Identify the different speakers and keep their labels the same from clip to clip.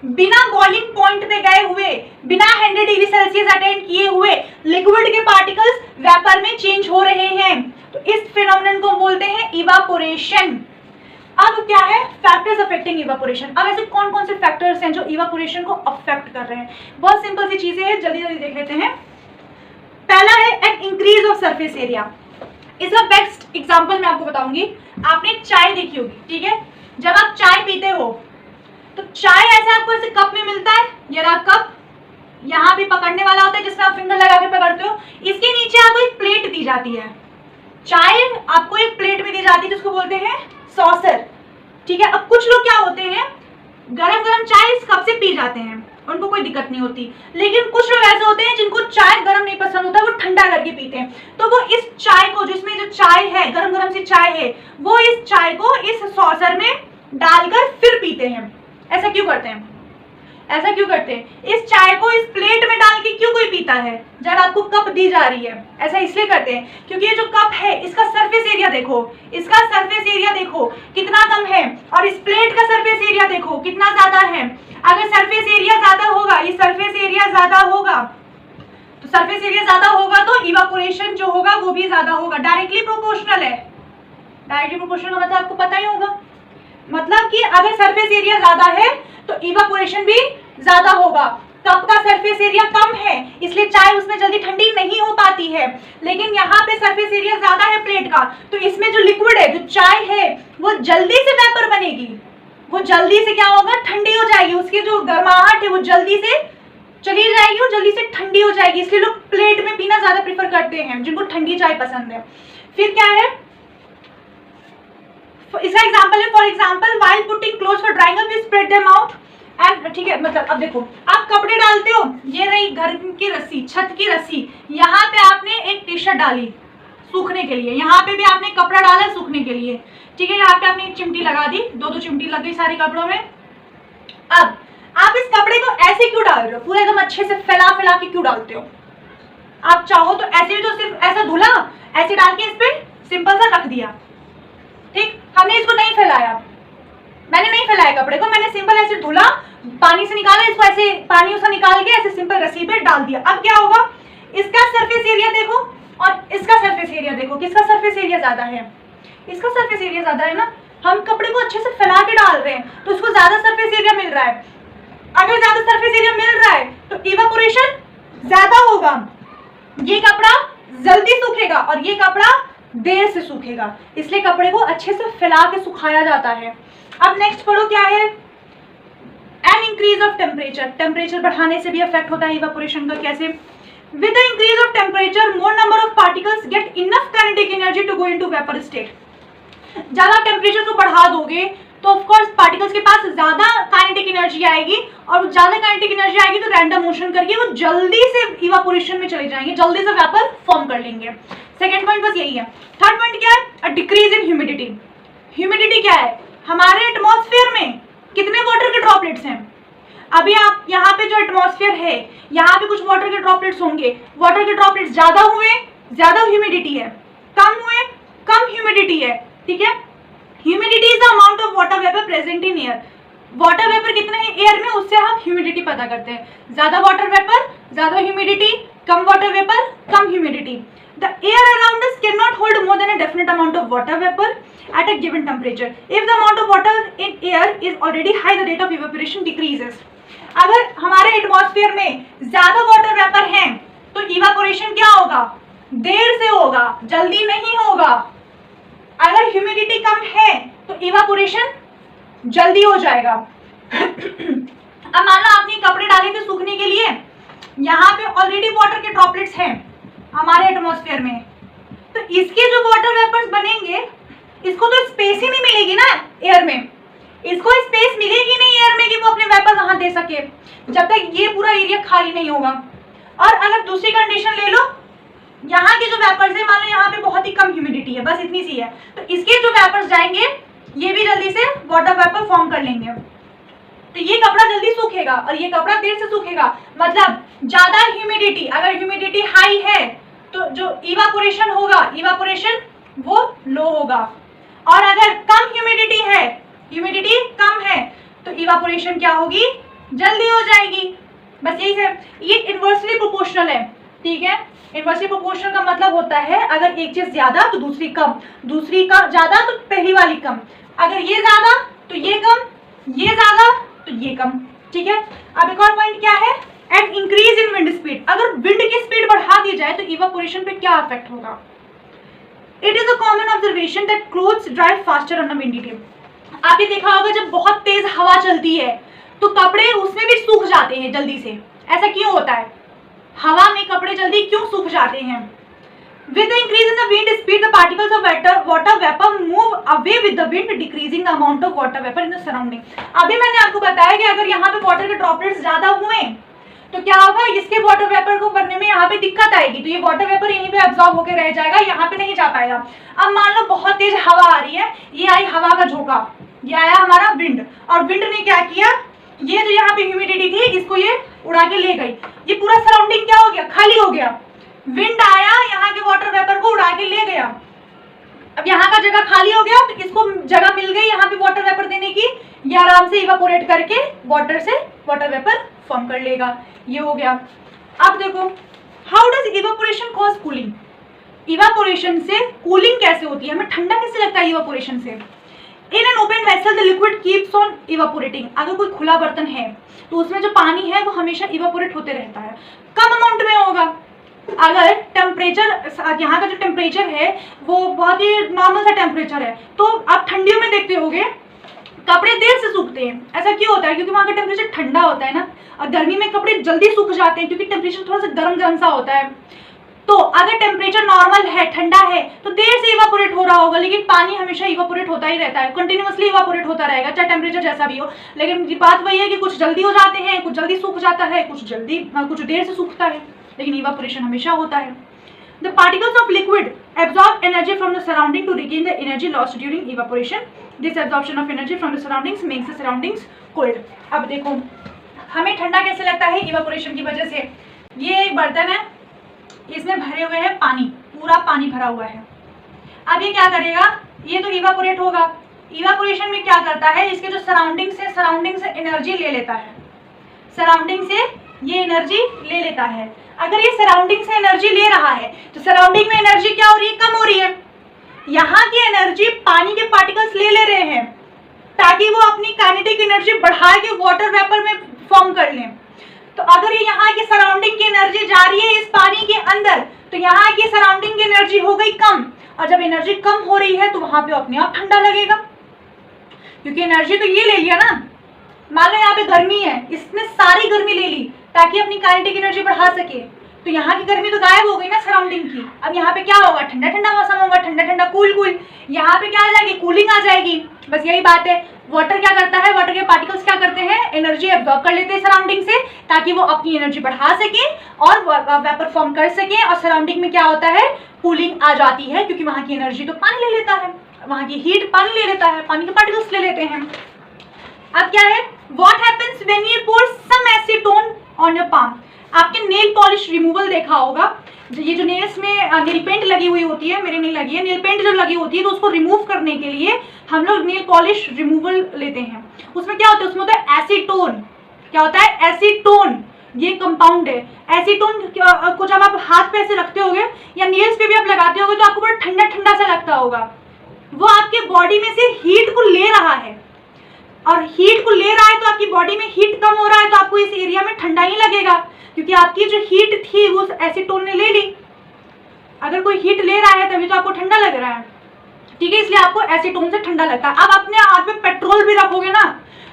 Speaker 1: बिना boiling point पे गए हुए, बिना 100 डिग्री सेल्सियस अटेंड किए हुए लिक्विड के पार्टिकल्स वेपर में चेंज हो रहे हैं। तो इस फिनोमेनन को बोलते हैं इवापोरेशन। अब क्या है, फैक्टर्स अफेक्टिंग इवापोरेशन। अब ऐसे कौन कौन से फैक्टर्स हैं जो इवापोरेशन को अफेक्ट कर रहे हैं? बहुत सिंपल सी चीजें हैं, जल्दी जल्दी देख लेते हैं। पहला है an increase of surface area. इसका बेस्ट एग्जांपल मैं आपको बताऊंगी। आपने चाय देखी होगी, ठीक है? जब आप चाय पीते हो तो चाय ऐसे आपको ऐसे कप में मिलता है, ये रहा कप, यहाँ पे पकड़ने वाला होता है जिसमें आप फिंगर लगा के पकड़ते हो। इसके नीचे आपको एक प्लेट दी जाती है, चाय आपको एक प्लेट में दी जाती है जिसको बोलते हैं सॉसर, ठीक है? अब कुछ लोग क्या होते हैं, गरम गरम चाय इस कप से पी जाते हैं, उनको कोई दिक्कत नहीं होती। लेकिन कुछ लोग ऐसे होते हैं जिनको चाय गरम नहीं पसंद होता, वो ठंडा करके पीते हैं। तो वो इस चाय को, जिसमें जो चाय है, गरम गरम सी चाय है, वो इस चाय को इस सॉसर में डालकर फिर पीते हैं। ऐसा क्यों करते हैं? ऐसा क्यों करते हैं? इस चाय को इस प्लेट में डाल के क्यों कोई पीता है जब आपको कप दी जा रही है? ऐसा इसलिए करते हैं क्योंकि ये जो कप है इसका सरफेस एरिया देखो, इसका सरफेस एरिया देखो कितना कम है, और इस प्लेट का सरफेस एरिया देखो कितना ज्यादा है। अगर सरफेस एरिया ज्यादा होगा, ये सरफेस एरिया ज्यादा होगा, तो सरफेस एरिया ज्यादा होगा तो इवापोरेशन जो होगा वो भी ज्यादा होगा। डायरेक्टली प्रोपोर्शनल है। डायरेक्टली प्रोपोर्शनल का मतलब आपको पता ही होगा, मतलब कि अगर सरफेस एरिया ज्यादा है तो इवापोरेशन भी ज्यादा होगा। कप का सरफेस एरिया कम है इसलिए चाय उसमें जल्दी ठंडी नहीं हो पाती है, लेकिन यहाँ पे सरफेस एरिया ज्यादा है प्लेट का, तो इसमें जो लिक्विड है, जो चाय है, वो जल्दी से वेपर बनेगी, वो जल्दी से क्या होगा, ठंडी हो जाएगी। उसकी जो गर्माहट है वो जल्दी से चली जाएगी और जल्दी से ठंडी हो जाएगी। इसलिए लोग प्लेट में पीना ज्यादा प्रेफर करते हैं जिनको ठंडी चाय पसंद है। फिर क्या है, इसका एग्जांपल है, for example while putting clothes for drawing up, you spread them out and, ठीक है? मतलब अब देखो, आप कपड़े डालते हो, ये रही घर की रस्सी, छत की रस्सी, यहाँ पे आपने एक टी शर्ट डाली सूखने के लिए, यहाँ पे भी आपने कपड़ा डाला सूखने के लिए, ठीक है? यहाँ पे आपने एक चिमटी लगा दी, दो चिमटी लग गई सारे कपड़ों में। अब आप इस कपड़े को ऐसे क्यों डाल रहे हो, पूरा एकदम अच्छे से फैला फैला के क्यों डालते हो? आप चाहो तो ऐसे भी, तो सिर्फ ऐसा धुला, ऐसे डाल के इस पे सिंपल सा रख दिया, ठीक? हमने इसको नहीं फैलाया, मैंने नहीं फैलाया कपड़े को, मैंने सिंपल ऐसे धुला, पानी से निकाला, इसको ऐसे पानी उसका निकाल के ऐसे सिंपल रस्सी पे डाल दिया। अब क्या होगा, इसका सरफेस एरिया देखो और इसका सरफेस एरिया देखो, किसका सरफेस एरिया ज्यादा है? इसका सरफेस एरिया ज्यादा है ना। हम कपड़े को अच्छे से फैला के डाल रहे हैं तो उसको ज्यादा सरफेस एरिया मिल रहा है। अगर ज्यादा सरफेस एरिया मिल रहा है तो इवापोरेशन ज्यादा होगा, ये कपड़ा जल्दी सूखेगा और ये कपड़ा देर से सूखेगा, इसलिए कपड़े को अच्छे से फैला के सुखाया जाता है। अब नेक्स्ट पढ़ो, क्या है, an increase of temperature. Temperature बढ़ाने से भी इफेक्ट होता है इवापोरेशन का। कैसे? With the increase of temperature more number of particles get enough kinetic energy to go into vapour state. जब आप टेम्परेचर को बढ़ा दोगे तो ऑफ कोर्स पार्टिकल्स के पास ज्यादा काइनेटिक एनर्जी आएगी, और ज्यादा काइनेटिक एनर्जी आएगी तो रैंडम मोशन करके वो जल्दी से इवापोरेशन में चले जाएंगे, जल्दी से वेपर फॉर्म कर लेंगे। सेकेंड पॉइंट बस यही है। थर्ड पॉइंट क्या है, a decrease in humidity. Humidity क्या है, हमारे एटमॉस्फेयर में कितने वाटर के ड्रॉपलेट्स हैं? अभी आप यहाँ पे जो एटमॉस्फेयर है, यहाँ पे कुछ वाटर के ड्रॉपलेट्स होंगे, वाटर के ड्रॉपलेट्स ज्यादा हुए, ज्यादा ह्यूमिडिटी है, कम हुए, कम ह्यूमिडिटी है, ठीक है? Humidity is the amount of water vapour present in air. Water vapour कितने हैं एयर में, उससे हम ह्यूमिडिटी पता करते हैं। ज्यादा वाटर वेपर, ज्यादा humidity, come water vapour, come humidity. The air around us cannot hold more than a definite amount of water vapor at a given temperature. If the amount of water in air is already high, the rate of evaporation decreases. अगर हमारे atmosphere में ज्यादा water vapour हैं तो evaporation क्या होगा, देर से होगा, जल्दी नहीं होगा। अगर ह्यूमिडिटी कम है तो इवापोरेशन जल्दी हो जाएगा। अब मान लो आपने कपड़े डाले थे सूखने के लिए, यहाँ पे ऑलरेडी वाटर के ड्रॉपलेट्स हैं हमारे एटमॉस्फेयर में, तो इसके जो वाटर वेपर्स बनेंगे, इसको तो स्पेस ही नहीं मिलेगी ना एयर में, इसको स्पेस मिलेगी नहीं एयर में कि वो अपने वेपर वहां दे सके जब तक ये पूरा एरिया खाली नहीं होगा। और अगर दूसरी कंडीशन ले लो, यहाँ के जो वेपर्स है, मान लो यहाँ पे बहुत ही कम ह्यूमिडिटी है, बस इतनी सी है, तो इसके जो वेपर्स जाएंगे ये भी जल्दी से वाटर वेपर फॉर्म कर लेंगे, तो ये कपड़ा जल्दी सूखेगा और ये कपड़ा देर से सूखेगा। मतलब ज्यादा ह्यूमिडिटी, अगर ह्यूमिडिटी हाई है तो जो इवापोरेशन होगा, इवापोरेशन वो लो होगा, और अगर कम ह्यूमिडिटी है, ह्यूमिडिटी कम है, तो इवापोरेशन क्या होगी, जल्दी हो जाएगी। बस यही है, ये इन्वर्सली प्रोपोर्शनल है, ठीक है। इन्वर्सली प्रोपोर्शनल का मतलब होता है अगर एक चीज ज्यादा तो दूसरी कम, दूसरी का ज्यादा तो पहली वाली कम, अगर ये ज्यादा तो ये कम, ये ज्यादा तो ये कम, ठीक है। अब एक और पॉइंट क्या है, and increase in wind speed, अगर विंड की स्पीड बढ़ा दी जाए तो इवापोरेशन पे क्या इफेक्ट होगा। It is a common observation that clothes dry faster on a windy day. आपने देखा होगा जब बहुत तेज हवा चलती है तो कपड़े उसमें भी सूख जाते हैं जल्दी से, ऐसा क्यों होता है, हवा में कपड़े जल्दी क्यों सूख जाते हैं। With the increase in the wind speed, the particles of water vapor move away with the wind, decreasing the amount of water vapor in the surrounding. अभी मैंने आपको बताया कि अगर यहाँ पे वाटर के ड्रॉपलेट्स ज्यादा हुए तो क्या होगा, इसके वाटर वेपर को बनने में यहाँ पे दिक्कत आएगी, तो ये वाटर वेपर यहीं पे एब्जॉर्ब होकर रह जाएगा, यहाँ पे नहीं जा पाएगा। अब मान लो बहुत तेज हवा आ रही है, ये आई हवा का झोंका, ये आया हमारा विंड, और विंड ने क्या किया, ये जो यहाँ पे ह्यूमिडिटी थी इसको ये उड़ा के ले गई, ये पूरा सराउंडिंग क्या हो गया, खाली हो गया। विंड आया यहाँ के वाटर वेपर को उड़ा के ले गया, अब यहाँ का जगह खाली हो गया, तो इसको जगह मिल गई यहाँ पे वाटर वेपर देने की, ये आराम से इवापोरेट करके वाटर से वाटर वेपर फॉर्म कर लेगा, ये हो गया। अब देखो, how does evaporation cause cooling, evaporation से कूलिंग कैसे होती है, हमें ठंडा कैसे लगता है इवापोरेशन से। In an open vessel the liquid keeps on evaporating, अगर कोई खुला बर्तन है तो उसमें जो पानी है वो हमेशा इवापोरेट होते रहता है, कम अमाउंट में होगा। अगर टेम्परेचर, यहाँ का जो टेम्परेचर है वो बहुत ही नॉर्मल सा टेम्परेचर है, तो आप ठंडियों में देखते होगे कपड़े देर से सूखते हैं, ऐसा क्यों होता है, क्योंकि वहाँ का टेम्परेचर ठंडा होता है ना, और गर्मी में कपड़े जल्दी सूख जाते हैं क्योंकि टेम्परेचर थोड़ा सा गर्म सा होता है। तो अगर टेम्परेचर नॉर्मल है, ठंडा है, तो देर से इवापोरेट हो रहा होगा, लेकिन पानी हमेशा इवापोरेट होता ही रहता है, कंटिन्यूअसली इवापोरेट होता रहेगा, चाहे टेम्परेचर जैसा भी हो। लेकिन बात वही है कि कुछ जल्दी हो जाते हैं, कुछ जल्दी सूख जाता है, कुछ देर से सूखता है, लेकिन इवापोरेशन हमेशा होता है। The particles of liquid absorb energy from the surrounding to regain the energy lost during evaporation. This absorption of energy from the surroundings makes the surroundings cold. अब देखो हमें ठंडा कैसे लगता है इवापोरेशन की वजह से। ये एक बर्तन है, इसमें भरे हुए है पानी, पूरा पानी भरा हुआ है। अब ये क्या करेगा, ये तो इवापोरेट होगा। इवापोरेशन में क्या करता है, इसके जो सराउंडिंग से एनर्जी ले लेता है, सराउंडिंग से ये एनर्जी ले लेता है। अगर ये सराउंडिंग से एनर्जी ले रहा है तो सराउंडिंग में एनर्जी क्या हो रही है, कम हो रही है। यहाँ की एनर्जी पानी के पार्टिकल्स ले रहे हैं ताकि वो अपनी काइनेटिक एनर्जी बढ़ा के वाटर वेपर में फॉर्म कर लें। तो अगर ये यहाँ की सराउंडिंग की एनर्जी जा रही है इस पानी के अंदर, तो यहाँ की सराउंडिंग की एनर्जी हो गई कम, और जब एनर्जी कम हो रही है तो वहां पे अपने आप ठंडा लगेगा, क्योंकि एनर्जी तो ये ले लिया ना। मान लो यहाँ पे गर्मी है, इसने सारी गर्मी ले ली ताकि अपनी काइनेटिक एनर्जी बढ़ा सके, तो यहाँ की गर्मी तो गायब हो गई ना सराउंडिंग की। अब यहाँ पे क्या होगा, ठंडा ठंडा मौसम होगा, ठंडा ठंडा कूल कूल, यहाँ पे क्या आ जाएगी, कूलिंग आ जाएगी। बस यही बात है। वाटर क्या करता है, वाटर के पार्टिकल्स क्या करते हैं, एनर्जी एब्जॉर्ब कर लेते हैं सराउंडिंग से ताकि वो अपनी एनर्जी बढ़ा सके और वेपर फॉर्म कर सके, और सराउंडिंग में क्या होता है, कूलिंग आ जाती है, क्योंकि वहाँ की एनर्जी तो पानी ले लेता है, वहाँ की हीट पानी ले लेता है, पानी के पार्टिकल्स ले लेते हैं। अब क्या है, what happens when you pour some acetone on your palm. आपके नेल पॉलिश रिमूवल देखा होगा, ये जो नेल्स में नेल पेंट लगी हुई होती है, मेरे नहीं लगी है, नेल पेंट जब लगी होती है तो उसको रिमूव करने के लिए हम लोग नेल पॉलिश रिमूवल लेते हैं। उसमें क्या होता है, उसमें होता है एसीटोन। क्या होता है, एसीटोन, ये कंपाउंड है। एसीटोन को जब आप हाथ पे ऐसे रखते होगे या नेल्स पे भी आप लगाते होगे तो आपको बड़ा ठंडा ठंडा सा लगता होगा। वो आपके बॉडी में से हीट को ले रहा है, और हीट को ले रहा है तो आपकी बॉडी में हीट कम हो रहा है, तो आपको इस एरिया में ठंडा ही लगेगा, क्योंकि आपकी जो हीट थी वो एसीटोन ने ले ली। अगर कोई हीट ले रहा है तभी तो आपको ठंडा लग रहा है, ठीक है, इसलिए आपको एसीटोन से ठंडा लगता है। अब अपने हाथ में पेट्रोल भी रखोगे ना,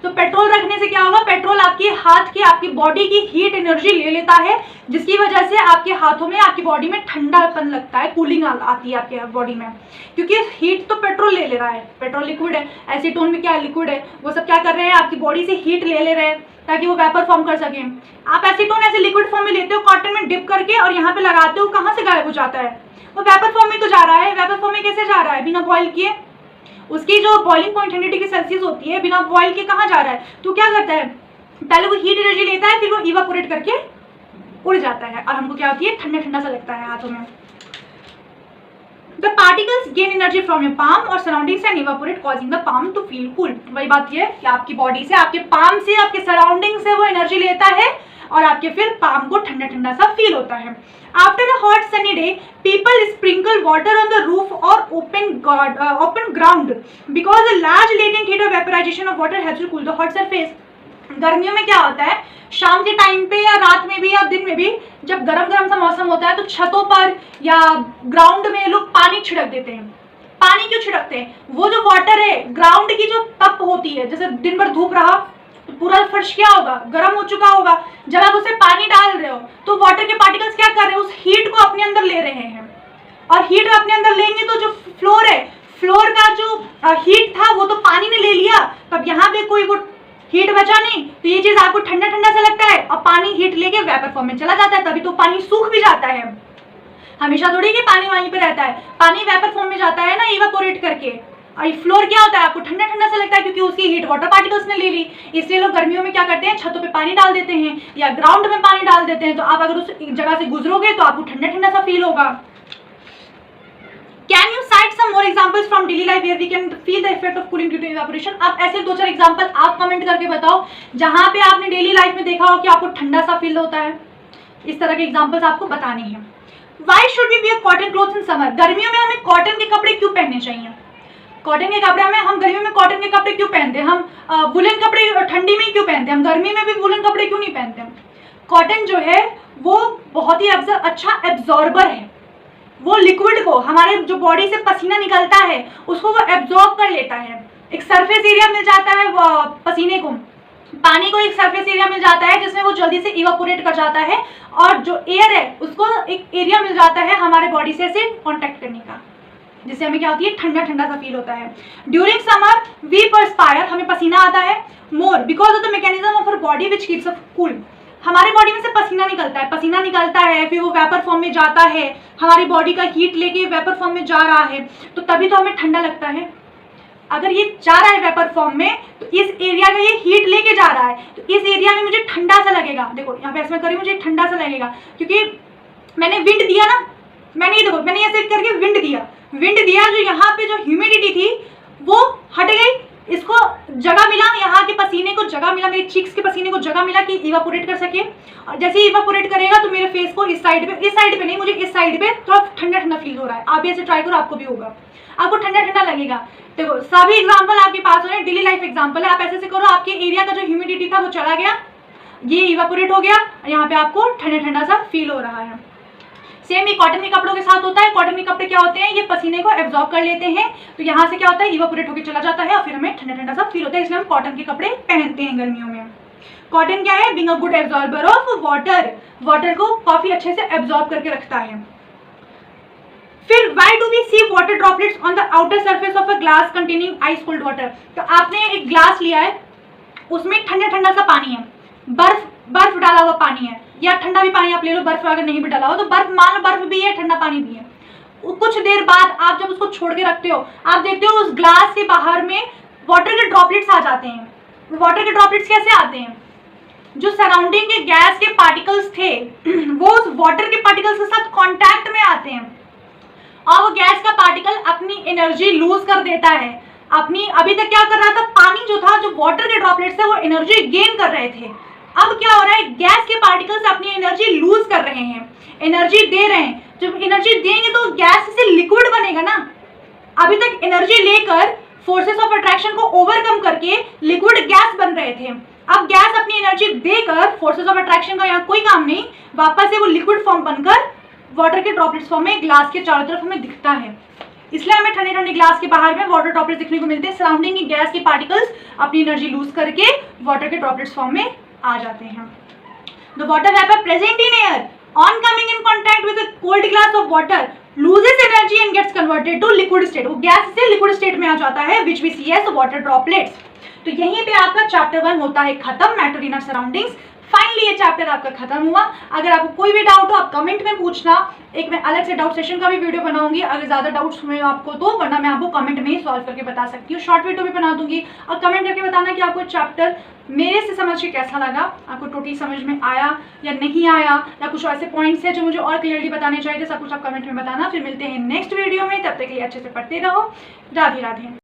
Speaker 1: तो पेट्रोल रखने से क्या होगा, पेट्रोल आपके हाथ की, आपकी बॉडी की हीट एनर्जी ले लेता है, जिसकी वजह से आपके हाथों में, आपकी बॉडी में ठंडापन लगता है, कूलिंग आती है आपके बॉडी में, क्योंकि हीट तो पेट्रोल ले रहा है। पेट्रोल लिक्विड है, एसीटोन में क्या लिक्विड है, वो सब क्या कर रहे हैं, आपकी बॉडी से हीट ले रहे हैं ताकि वो वेपर फॉर्म कर सके। आप एसीटोन ऐसे लिक्विड फॉर्म में लेते हो, कॉटन में डिप करके, और यहाँ पे लगाते हो, कहाँ से गायब हो जाता है, वो वेपर फॉर्म में तो जा रहा है। वेपर फॉर्म में कैसे जा रहा है, बिना बॉइल किए। उसकी जो बॉइलिंग पॉइंट 100 डिग्री सेल्सियस होती है, बिना बॉइल के कहाँ जा रहा है, तो क्या करता है, पहले वो हीट एनर्जी लेता है, फिर वो इवापोरेट करके उड़ जाता है, और हमको क्या होती है, ठंडा ठंडा सा लगता है हाथों में। The particles gain energy from your palm or surroundings and evaporate, causing the palm to feel cool. वही बात ये है कि आपकी बॉडी से, आपके पाम से, आपके सराउंडिंग से वो एनर्जी लेता है और आपके फिर पाम को ठंडा ठंडा सा फील होता है। After a hot sunny day people sprinkle water on the roof और open ground because a large latent heat of vaporisation of water helps to cool the hot surface. गर्मियों में क्या होता है, शाम के टाइम पे या रात में भी या दिन में भी जब गरम गरम सा मौसम होता है तो छतों पर या ग्राउंड में लोग पानी छिड़क देते हैं। पानी क्यों छिड़कते हैं? वो जो वाटर है, ग्राउंड की जो तप होती है, जैसे दिन भर धूप रहा तो पूरा फर्श क्या होगा, गर्म हो चुका होगा। जब आप उससे पानी डाल रहे हो तो वाटर के पार्टिकल्स क्या कर रहे हैं, उस हीट को अपने अंदर ले रहे हैं, और हीट अपने अंदर लेंगे तो जो फ्लोर है, फ्लोर का जो हीट था वो तो पानी ने ले लिया, तब यहाँ पे कोई वो हीट बचा नहीं, तो ये चीज आपको ठंडा ठंडा सा लगता है और पानी हीट लेके वेपर फॉर्म में चला जाता है, तभी तो पानी सूख भी जाता है। हमेशा थोड़ी कि पानी वहीं पे रहता है, पानी वेपर फॉर्म में जाता है ना इवापोरेट करके, और ये फ्लोर क्या होता है, आपको ठंडा ठंडा सा लगता है क्योंकि उसकी हीट वाटर पार्टिकल्स ने ले ली। इसलिए लोग गर्मियों में क्या करते हैं, छतों पे पानी डाल देते हैं या ग्राउंड में पानी डाल देते हैं, तो आप अगर उस जगह से गुजरोगे तो आपको ठंडा ठंडा सा फील होगा। Can you cite some more examples from daily life where we can feel the effect of cooling due to evaporation? आप ऐसे 2-4 एग्जाम्पल आप कमेंट करके बताओ जहां पे आपने डेली लाइफ में देखा हो कि आपको ठंडा सा फील होता है। इस तरह के एग्जाम्पल्स आपको बताने हैं। Why should we wear cotton clothes in summer? गर्मियों में हमें कॉटन के कपड़े क्यों पहनने चाहिए? कॉटन के कपड़े हम गर्मियों में कॉटन के कपड़े क्यों पहनते हैं? हम वुलन कपड़े ठंडी में क्यों पहनते हैं? हम गर्मी में भी वुलन कपड़े क्यों नहीं पहनते? कॉटन जो है वो बहुत ही अच्छा एब्जॉर्बर है, वो लिक्विड को, हमारे जो बॉडी से पसीना निकलता है उसको वो एब्जॉर्ब कर लेता है। एक सरफेस एरिया मिल जाता है वो पसीने को, पानी को एक सरफेस एरिया मिल जाता है जिसमें वो जल्दी से इवापोरेट कर जाता है, और जो एयर है उसको एक एरिया मिल जाता है हमारे बॉडी से कांटेक्ट करने का, जिससे हमें क्या होती है, ठंडा ठंडा सा फील होता है। ड्यूरिंग समर वी परस्पायर, हमें पसीना आता है more because of the mechanism of our body which keeps us cool. हमारे बॉडी में से पसीना निकलता है, फिर वो वेपर फॉर्म में जाता है, हमारी बॉडी का हीट लेके वेपर फॉर्म में जा रहा है, तो तभी तो हमें ठंडा लगता है। अगर ये जा रहा है वेपर फॉर्म में तो इस एरिया का ये हीट लेके जा रहा है, तो इस एरिया में मुझे ठंडा सा लगेगा। देखो यहाँ पे ऐसा करी, मुझे ठंडा सा लगेगा क्योंकि मैंने विंड दिया ना, मैंने ऐसे करके विंड दिया, जो यहाँ पे जो ह्यूमिडिटी थी वो हट गई, इसको जगह मिला, यहाँ के पसीने को जगह मिला, मेरे चीक्स के पसीने को जगह मिला कि इवापोरेट कर सके। और जैसे ही इवापोरेट करेगा तो मेरे फेस को इस साइड पे नहीं, मुझे इस साइड पे थोड़ा ठंडा ठंडा फील हो रहा है। आप भी ऐसे ट्राई करो, आपको भी होगा, आपको ठंडा ठंडा लगेगा। देखो सभी एग्जाम्पल आपके पास हो रहे हैं, डेली लाइफ एग्जाम्पल है। आप ऐसे करो, आपके एरिया का जो ह्यूमिडिटी था वो चला गया, ये इवापोरेट हो गया, यहाँ पे आपको ठंडा ठंडा सा फील हो रहा है। सेम ही कॉटन के कपड़ों के साथ होता है। कॉटन के कपड़े क्या होते हैं, ये पसीने को एब्जॉर्ब कर लेते हैं, तो यहाँ से क्या होता है, इवापोरेट होकर चला जाता है और फिर हमें ठंडा ठंडा सा फील होता है, इसलिए हम कॉटन के कपड़े पहनते हैं गर्मियों में। कॉटन क्या है, being a good absorber of water को काफी अच्छे से एब्जॉर्ब करके रखता है। फिर why do we see water droplets on the outer surface of a glass containing ice cold water? तो आपने एक ग्लास लिया है, उसमें ठंडा ठंडा सा पानी है, बर्फ डाला हुआ पानी है, या ठंडा भी पानी आप ले लो, बर्फ अगर नहीं भी डाला हो तो बर्फ, मान लो बर्फ भी है, ठंडा पानी भी है। कुछ देर बाद आप जब उसको छोड़ के रखते हो, आप देखते हो उस ग्लास के बाहर में वाटर के ड्रॉपलेट्स आ जाते हैं। वाटर के ड्रॉपलेट्स कैसे आते हैं, जो सराउंडिंग के गैस के पार्टिकल्स थे वो उस वाटर के पार्टिकल्स के साथ कांटेक्ट में आते हैं, और वो गैस का पार्टिकल अपनी एनर्जी लूज कर देता है। अभी तक क्या कर रहा था, पानी जो था, जो वाटर के ड्रॉपलेट्स थे, वो एनर्जी गेन कर रहे थे। अब क्या हो रहा है, गैस के पार्टिकल्स अपनी एनर्जी लूज कर रहे हैं, एनर्जी दे रहे हैं। जब एनर्जी देंगे तो गैस से लिक्विड बनेगा ना। अभी तक एनर्जी लेकर फोर्सेस ऑफ अट्रैक्शन को ओवरकम करके लिक्विड गैस बन रहे थे, अब गैस अपनी एनर्जी देकर, फोर्सेस ऑफ अट्रैक्शन का यहाँ कोई काम नहीं, वापस से वो लिक्विड फॉर्म बनकर वाटर के ड्रॉपलेट्स फॉर्म में ग्लास के चारों तरफ हमें दिखता है। इसलिए हमें ठंडे ठंडे ग्लास के बाहर में वाटर ड्रॉपलेट्स दिखने को मिलते हैं। सराउंडिंग की गैस के पार्टिकल्स अपनी एनर्जी लूज करके वाटर के ड्रॉपलेट्स फॉर्म में आ जाते हैं। The water vapor present in air on coming in contact with a cold glass of water loses energy and gets converted to liquid state. वो gas से liquid state में आ जाता है, which we see as water droplets. तो यहीं पे आपका chapter 1 होता है खत्म, matter in our surroundings. Finally ये चैप्टर आपका खत्म हुआ। अगर आपको कोई भी डाउट हो आप कमेंट में पूछना, एक मैं अलग से डाउट सेशन का भी वीडियो बनाऊंगी अगर ज़्यादा डाउट्स हुए आपको तो, वरना मैं आपको कमेंट में ही सॉल्व करके बता सकती हूँ। शॉर्ट वीडियो भी बना दूंगी, और कमेंट करके बताना कि आपको चैप्टर मेरे से समझ के कैसा लगा, आपको टोटली समझ में आया या नहीं आया, या कुछ ऐसे पॉइंट्स है जो मुझे और क्लियरली बताने चाहिए, सब कुछ आप कमेंट में बताना। फिर मिलते हैं नेक्स्ट वीडियो में, तब तक के लिए अच्छे से पढ़ते रहो। राधे राधे।